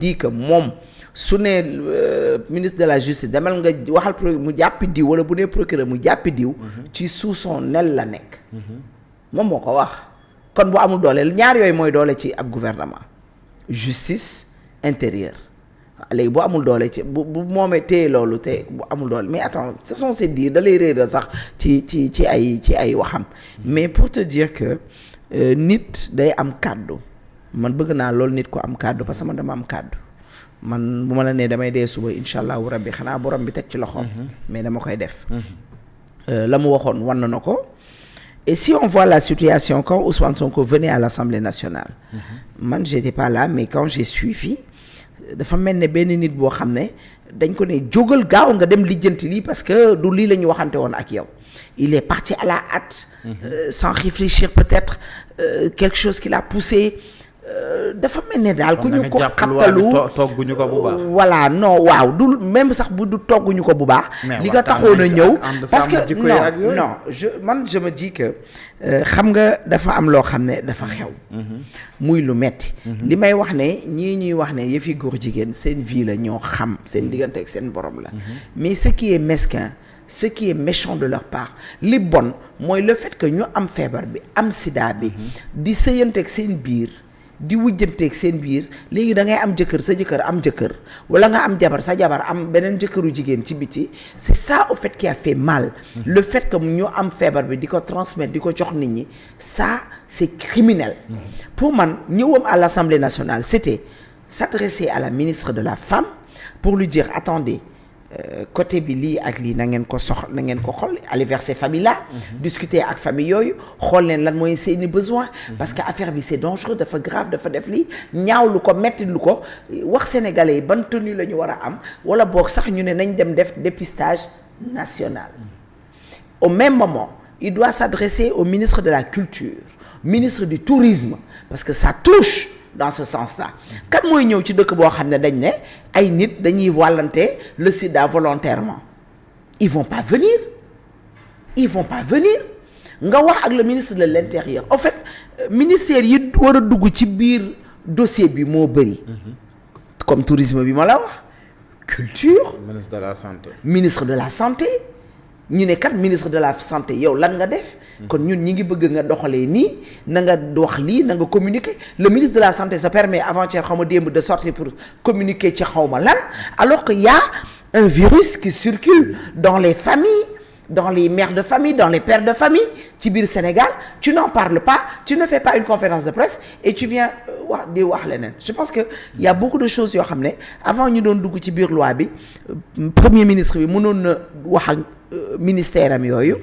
dit que moom su ne ministre de la justice demal nga waxal mu jàppi diw wala bu nee procureur mu jàppi diw ci sous son aile la nekk moom moo ko wax kon bu amul doole ñaar yooyu mooy doole ci ab gouvernement justice intérieur léegi bu amul doole ci bu moomee téye loolu te bu amul doole mais attends ce sont ces dires da lay réeral sax ci ay waxam mais pour te dire que nit day am kàddu man bëgg naa loolu nit ko am kàddu parce que man dama am kàddu man bu ma la nee damay dee suba incha allahu rabbi xanaa borom bi teg ci loxoom mais dama koy def la mu waxoon wan na ko et si on voit la situation quand Ousmane Sonko venait à l'Assemblée nationale man j'étais pas là mais quand j'ai suivi dafa mel ne benn nit boo xam ne dañ ko ne jógal gaaw nga dem lijjanti lii parce que du lii la ñu waxante woon ak yow il est parti à la hâte sans réfléchir peut-être quelque chose qui l'a poussé dafa mel ne daal ku ñu ko xattalu togguñu ko bu baax voilà non waaw du même sax bu du togguñu ko bu baax li nga taxoon a ñëw parce que non je me dis que xam nga dafa am loo xam ne dafa xew muy lu metti li may wax ne ñii ñuy wax ne yëfi góor jigéen seen vie la ñoo xam seen diggante ak seen borom la mais ce qui est mesquin ce qui est méchant de leur part li bon mooy le fait que ñu am feebar bi am sida bi di sëyanteeg seen biir di wujjanteeg seen biir léegi da ngay am jëkkër sa jëkkër am jëkkër wala nga am jabar sa jabar am beneen jëkkëru jigéen ci biti c'est ça au fait qui a fait mal le fait que ñu am feebar bi di ko transmettre di ko jox nit ñi ça c'est criminel pour man ñëwam à l'Assemblée nationale c'était s'adresser à la ministre de la Femme pour lui dire attendez côté bi lii ak lii na ngeen ko na ngeen ko xool aller vers ces familles là discuter ak famille yooyu xool leen lan mooy seeni besoin parce que affaire bi c'est dangereux dafa grave dafa def lii ñaaw lu ko metti lu ko wax sénégalais yi ban tenue la ñu war a am wala boog sax ñu ne nañ dem def dépistage national au même moment il doit s'adresser au ministre de la Culture ministre du Tourisme parce que ça touche dans ce sens-là kat mooy ñëw ci dëkk boo xam ne dañ ne ay nit dañuy wàllante le sida volontairement ils vont pas venir nga wax ak le ministre de l'Intérieur en fait ministère yi war a dugg ci biir dossier bi moo bëri comme tourisme bi ma la wax culture ministre de la santé ñu ne kat ministre de la santé yow lan nga def kon ñun ñi ngi bëgg nga doxalee nii na nga wax lii na nga communiquer le ministre de la santé se permet avant-hier xaw ma démb de sortir pour communiquer ci xaw ma lan alors que y a un virus qui circule dans les familles dans les mères de famille dans les pères de famille ci biir Sénégal tu n'en parles pas tu ne fais pas une conférence de presse et tu viens wax leneen je pense que il y a beaucoup de choses yoo xam ne avant ñu doon dugg ci biir loi bi premier ministre bi mënoon na wax ak ministère am yooyu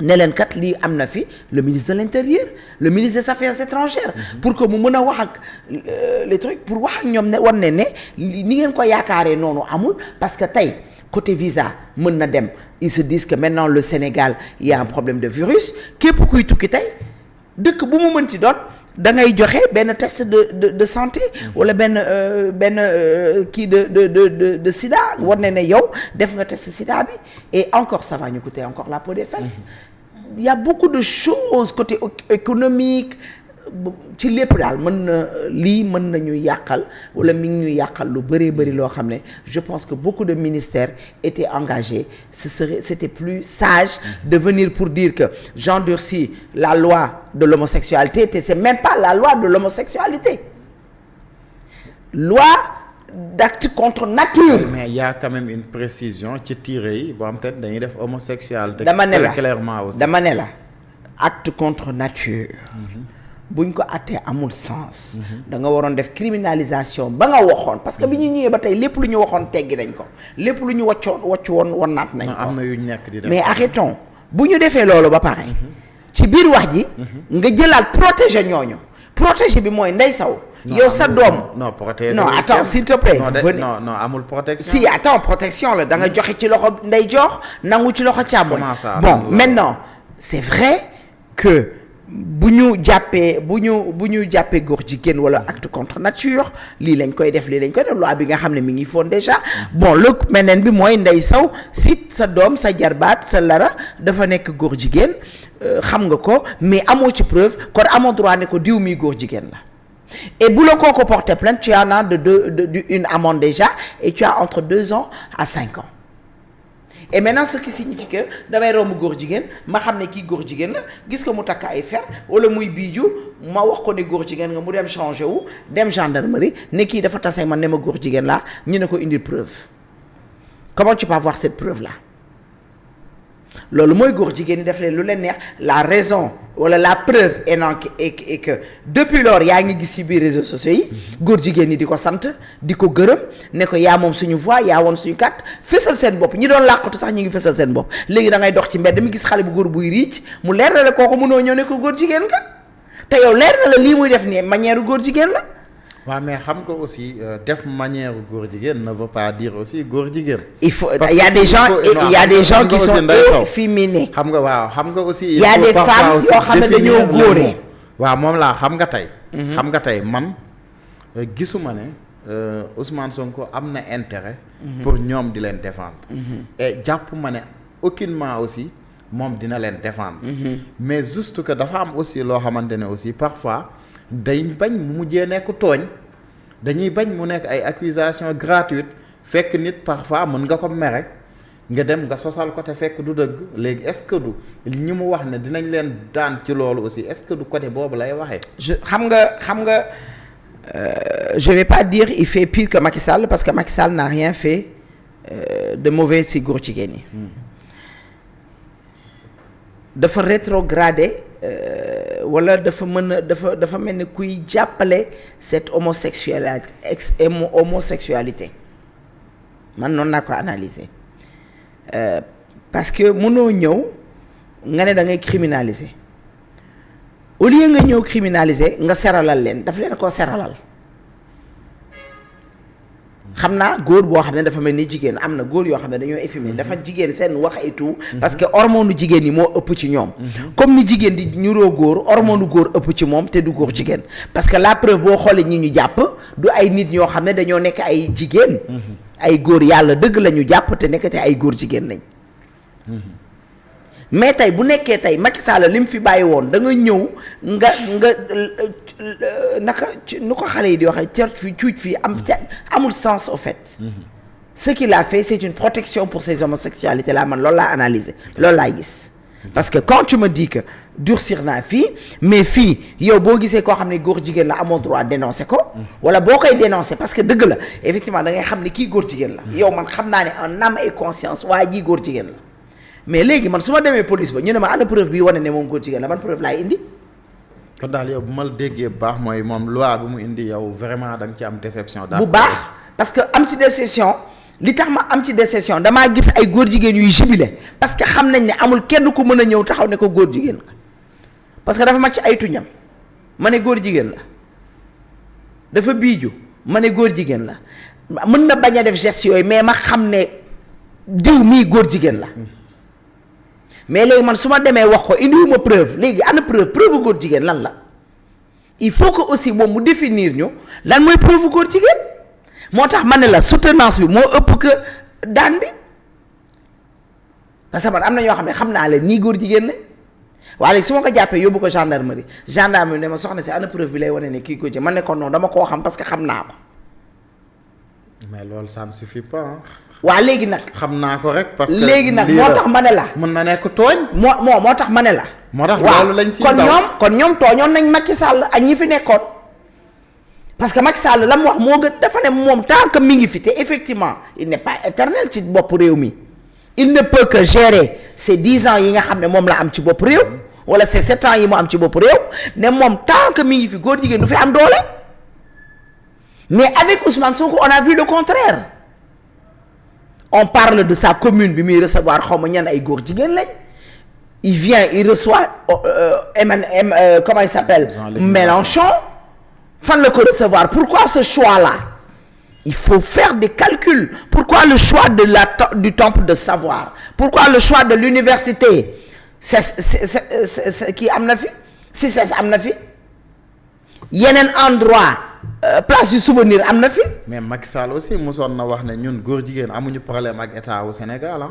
ne leen kat lii am na fi le ministre de l'Intérieur le ministre des Affaires étrangères pour que mu mën a wax ak les trucs pour wax ak ñoom ne war ne ni ngeen ko yaakaaree noonu amul parce que tey côté visa mën na dem ils se disent que maintenant le Sénégal il y a un problème de virus képp kuy tukki tey dëkk bu mu mënti doon da ngay joxe benn test de santé wala benn kii de sida war ne yow def nga test sida bi et encore ça va ñu coûter encore la peau des fesses il y a beaucoup de choses côté économique ci lépp daal mën nañu yàqal wala mi ngi ñu yàqal lu bëree bëri loo xam ne je pense que beaucoup de ministères étaient engagés c'était plus sage de venir pour dire que j'endurcis la loi de l'homosexualité c'est même pas la loi de l'homosexualité loi d'acte contre nature. Mais il y a quand même une précision ci tiré yi boo xam te dañuy def homosexualité. dama ne la clairement aussi dama ne la acte contre nature. buñ ko attee amul sens. da nga waroon def criminalisation ba nga waxoon parce que bi ñu ñëwee ba tey lépp lu ñu waxoon teggi nañ ko lépp lu ñu wàccu woon wannaat nañ ko. am na yu nekk di def mais arrêtons bu ñu defee loolu ba pare. ci biir wax ji. nga jëlaat protéger ñooñu. protéger bi mooy ndey saw. yow sa doom non attends s'il te plaît. non amul protection. si attends protection la da nga joxe ci loxo ndey jox nangu ci loxo càmmoñ. bon maintenant c'est vrai que. bu ñu jàppee góor jigéen wala acte contre nature lii lañ koy def loi bi nga xam ne mi ngi foon déjà bon le meneen bi mooy ndey saw si sa doom sa jarbaat sa lara dafa nekk góor jigéen xam nga ko mais amoo ci preuve kon amoo droit ne ko diw mi góor jigéen la et bu la kooku porter plainte tu en as une amende déjà et tu as entre 2 ans à 5 ans et maintenant ce qui signifie que damay romb góor jigéen ma xam ne kii góor jigéen la gis ko mu takk ay fer wala muy biiju ma wax ko ne góor jigéen nga mu dem changé wu dem gendarmerie ne kii dafa tase man ne ma góor jigéen laa ñu ne ko indil preuve comment tu peux avoir cette preuve là loolu mooy góor jigéen ñi def leen lu leen neex la raison wala la preuve est que depuis lors yaa ngi gis ci biir réseaux sociaux yi góor jigéen ñi di ko sant di ko gërëm ne ko yaa moom suñu voix yaa woon suñu carte fësal seen bopp ñi doon làqatu sax ñi ngi fësal seen bopp léegi da ngay dox ci mbedd mi gis xale bu góor buy riic mu leer na la kooku mënoo ñëw ne ko góor jigéen nga te yow leer na la lii muy def nii manière góor jigéen la. waaw mais xam nga aussi def manière góor jigéen ne veut pas dire aussi góor jigéen. il faut il y a des gens qui sont efféminés. xam nga waaw xam nga aussi. il y a des femmes yoo xam ne dañoo góoree. waaw moom laa xam nga tey. xam nga tey man gisuma ne Ousmane Sonko am na intérêt. pour ñoom di leen défendre. et jàpp ma ne aucunement aussi moom dina leen défendre. mais juste que dafa am aussi loo xamante ne aussi parfois. day bañ mu mujjee nekk tooñ dañuy bañ mu nekk ay accusations gratuites fekk nit parfois mën nga ko mere nga dem nga sosal ko te fekk du dëgg léegi est-ce que du ñi mu wax ne dinañ leen daan ci loolu aussi est-ce que du côté boobu lay waxee. xam nga je vais pas dire il fait pire que Macky Sall parce que Macky Sall n'a rien fait de mauvais ci góor jigéen ñi. dafa rétrogradé. wala dafa mën a dafa mel ni kuy jàppale cette homosexualité man noonu naa ko analyser parce que mënoo ñëw nga ne da ngay criminaliser au lieu nga ñëw criminaliser nga seralal leen dafa leen koo seralal xam naa góor boo xam ne dafa mel ni jigéen am na góor yoo xam ne dañoo efféminé dafa jigéen seen wax et tout parce que hormone jigéen yi moo ëpp ci ñoom comme ni jigéen di ñuroo góor hormone góor ëpp ci moom te du góor jigéen parce que la preuve boo xoolee ñi ñu jàpp du ay nit ñoo xam ne dañoo nekk ay jigéen ay góor yàlla dëgg la ñu jàpp te nekk te ay góor jigéen lañ mais tey bu nekkee tey Macky Sall li mu fi bàyyi woon da nga ñëw nga naka nu ko xale yi di waxee cert fi cuuj fii amul sens au fait ce qu'il a fait c'est une protection pour ces homosexualités là man loolu laa analyser loolu laay gis parce que quand tu me dis que durcir naa fii mais fii yow boo gisee koo xam ne góor jigéen la amoo droit dénoncer ko wala boo koy dénoncer parce que dëgg la effectivement da ngay xam ne kii góor jigéen la yow man xam naa ne en âme et conscience waa ji góor jigéen la mais léegi man su ma demee police ba ñu ne ma ana preuve bi wane ne moom góor jigéen la man preuve laay indi. kon daal yow bu ma la déggee bu baax mooy moom loi bi mu indi yow vraiment da nga ci am déception. bu baax parce que am ci déception li tax ma am ci déception damaa gis ay góor jigéen yuy jubilé parce que xam nañ ne amul kenn ku mën a ñëw taxaw ne ko góor jigéen la parce que dafa mag ci ay tuñam ma ne góor jigéen la dafa biiju ma ne góor jigéen la mën na bañ a def geste yooyu mais ma xam ne diw mii góor jigéen la. mais léegi man su ma demee wax ko indiwuma preuve léegi ana preuve góor jigéen lan la il faut que aussi moom mu définir ñu lan mooy preuve góor jigéen moo tax ma ne la soutenance bi moo ëpp que daan bi parce que man am na ñoo xam ne xam naa leen nii góor jigéen la waaye léegi su ma ko jàppee yóbbu ko gendarmerie gendarmerie ne ma soxna si ana preuve bi lay wane ne kii góor jigéen man ne ko non dama koo xam parce que xam naa ko. mais loolu ça ne suffit pas. waa léegi nag. xam naa ko rek parce que léegi nag moo tax ma ne la. mën na nekk tooñ. moo tax ma ne la. moo tax loolu lañ ci daw kon ñoom tooñoon nañ Macky Sall ak ñi fi nekkoon parce que Macky Sall la mu wax moo gën dafa ne moom tant que mi ngi fi te effectivement il n'est pas éternel ci bopp réew mi il ne peut que gérer ces 10 ans yi nga xam ne moom la am ci bopp réew wala ces 7 ans yi mu am ci bopp réew ne moom tant que mi ngi fi góor jigéen du fi am doole mais avec Ousmane Sonko on a vu le contraire. On parle de sa commune bi muy recevoir xaw ma ñan ay góor jigéen lañ il vient il reçoit comment il s'appelle Mélenchon fan la ko recevoir pourquoi ce choix-là il faut faire des calculs pourquoi le choix du temple de savoir pourquoi le choix de l'université c'est kii am na fi CICES am na fi yeneen endroit place du souvenir am na fi. mais Macky Sall aussi mosoon na wax ne ñun góor jigéen amuñu problème ak état wu Sénégal ah.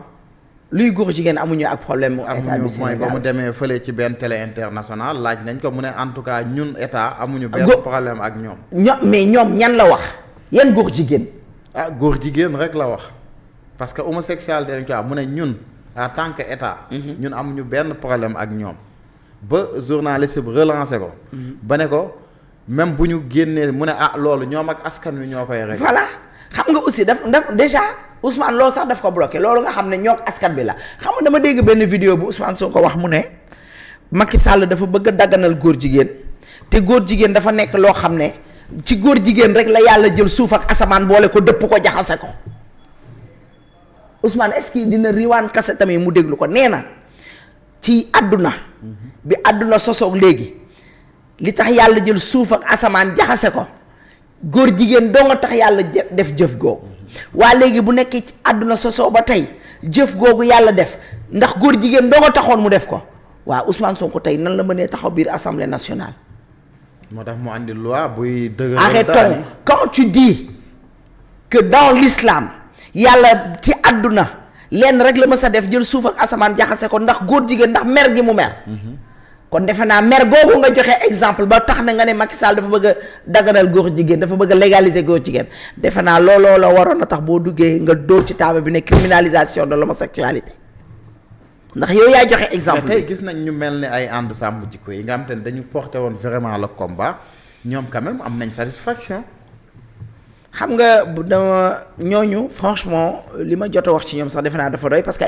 luy góor jigéen amuñu ak problème mu état du mooy ba mu Sénégal. demee fële ci benn télé international laaj nañ ko mu ne en tout cas ñun état amuñu benn problème ak ñoom. mais ñoom ñan la wax yan góor jigéen. ah góor jigéen rek la wax parce que homosexualité dañ ko am mu ne ñun en tant que état. ñun amuñu benn problème ak ñoom. ba journaliste bi relancé ko. ba ne ko même bu ñu génnee mu ne loolu ñoom ak askan wi ñoo koy rek. voilà xam nga aussi daf déjà Ousmane loolu sax daf ko bloqué loolu nga xam ne ñoo askan bi la xam nga dama dégg benn vidéo bu Ousmane soo ko wax mu ne Macky Sall dafa bëgg a daganal góor jigéen te góor jigéen dafa nekk loo xam ne ci góor jigéen rek la yàlla jël suuf ak asamaan boole ko dëpp ko jaxase ko Ousmane est-ce que dina riwaan kase tamit mu déglu ko nee na ci àdduna bi àdduna sosoog léegi li tax yàlla jël suuf ak asamaan jaxase ko góor jigéen doo nga tax yàlla def jëf googu waa léegi bu nekkee ci àdduna sosoo ba tey jëf googu yàlla def ndax góor jigéen doo nga taxoon mu def ko waa Ousmane Sonko tey nan la mënee taxaw biir assemblée nationale. moo tax mu andi loi buy dëgëral. arrêtons quand tu dis que dans l'islam yàlla ci àdduna lenn rek la mës a def jël suuf ak asamaan jaxase ko ndax góor jigéen ndax mer gi mu mer. kon defe naa mer googu nga joxe exemple ba tax na nga ne Macky Sall dafa bëgg a daganal góor jigéen dafa bëgg a légaliser góor jigéen defe naa looloo la waroon a tax boo duggee nga dóor ci table bi ne criminalisation de l'homosexualité ndax yow yaa joxe exemple mais tey gis nañ ñu mel ni ay ànd sàmm jikko yi nga xam te ne dañu porté woon vraiment le combat ñoom quand même am nañ satisfaction. xam nga dama ñooñu franchement li ma jot a wax ci ñoom sax defe naa dafa doy parce que